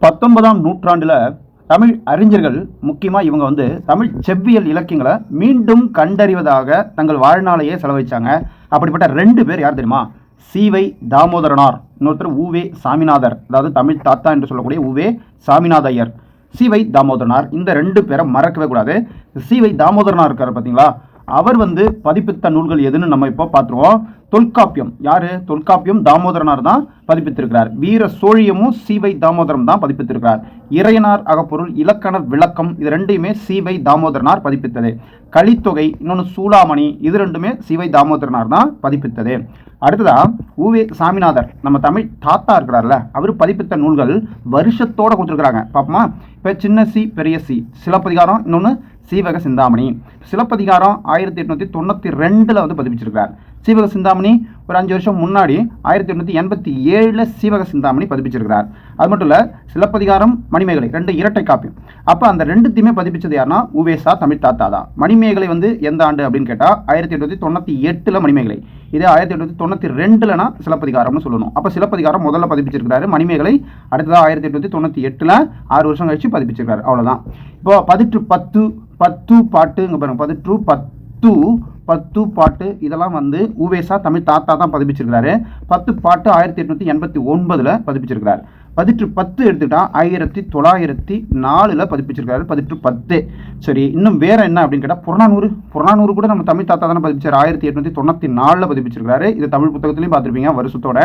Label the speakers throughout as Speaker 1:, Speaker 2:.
Speaker 1: 19ஆம் நூற்றாண்டில் தமிழ் அறிஞர்கள் முக்கியமாக இவங்க தமிழ் செவ்வியல் இலக்கியங்களை மீண்டும் கண்டறிவதாக தங்கள் வாழ்நாளையே செலவழிச்சாங்க. அப்படிப்பட்ட ரெண்டு பேர் யார் தெரியுமா? சீவை தாமோதரனார், இன்னொருத்தர் உவே சாமிநாதர், அதாவது தமிழ் தாத்தா என்று சொல்லக்கூடிய உவே சாமிநாத ஐயர், சீவை தாமோதரனார். இந்த ரெண்டு பேரை மறக்கவே கூடாது. சீவை தாமோதரனார் இருக்கார் பார்த்தீங்களா, அவர் பதிப்பித்த நூல்கள் எதுன்னு நம்ம இப்போ பார்த்துருவோம். தொல்காப்பியம் யாரு? தொல்காப்பியம் தாமோதரனார் தான் பதிப்பித்திருக்கிறார். வீர சோழியமும் சீவை தாமோதரம் தான் பதிப்பித்திருக்கிறார். இறையனார் அகப்பொருள், இலக்கண விளக்கம், இது ரெண்டையுமே சீவை தாமோதரனார் பதிப்பித்தது. கலித்தொகை, இன்னொன்று சூளாமணி, இது ரெண்டுமே சீவை தாமோதரனார் தான் பதிப்பித்தது. அடுத்ததா உவே சாமிநாதர், நம்ம தமிழ் தாத்தா இருக்கிறார்ல, அவர் பதிப்பித்த நூல்கள் வருஷத்தோட கொடுத்துருக்குறாங்க. பார்ப்போமா? இப்போ சின்ன சி பெரிய சி, சிலப்பதிகாரம், இன்னொன்று சீவக சிந்தாமணி. சிலப்பதிகாரம் 1892 பதிப்பிச்சிருக்கார். சீவக சிந்தாமணி ஒரு 5 வருஷம் முன்னாடி 1887 சீவக சிந்தாமணி பதிப்பிச்சிருக்கிறார். அது மட்டும் இல்லை, சிலப்பதிகாரம் மணிமேகலை ரெண்டு இரட்டை காப்பியம். அப்போ அந்த ரெண்டுத்தையுமே பதிப்பிச்சது யாருன்னா உவேசா தமிழ் தாத்தா தான். மணிமேகலை எந்த ஆண்டு அப்படின்னு கேட்டால் 1898 மணிமேகலை. இதே 1892 சிலப்பதிகாரம்னு சொல்லணும். அப்போ சிலப்பதிகாரம் முதல்ல பதிப்பிச்சிருக்கிறாரு, மணிமேகலை அடுத்ததாக 1898 6 வருஷம் கழிச்சு பதிப்பிச்சிருக்காரு. அவ்வளோதான். இப்போ பதிற்று பத்து பாட்டு இங்கே பாருங்க, பதிற்று பத்து பாட்டு இதெல்லாம் உவேசா தமிழ் தாத்தா தான் பதிப்பிச்சிருக்கிறாரு. 10 பாட்டு 1889 பதிப்பிச்சிருக்கிறார். பதிற்று 10 எடுத்துக்கிட்டா 1904 பதிப்பிச்சிருக்காரு. பதிற்று 10. சரி, இன்னும் வேற என்ன அப்படின்னு கேட்டால் புறநானூறு கூட நம்ம தமிழ் தாத்தா தானே பதிப்பிச்சார். 1894 பதிப்பிச்சிருக்காரு. இது தமிழ் புத்தகத்திலையும் பார்த்துருப்பீங்க வருஷத்தோட.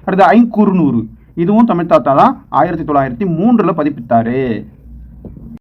Speaker 1: அடுத்து ஐங்குறுநூறு, இதுவும் தமிழ் தாத்தா தான் 1903 பதிப்பித்தாரு.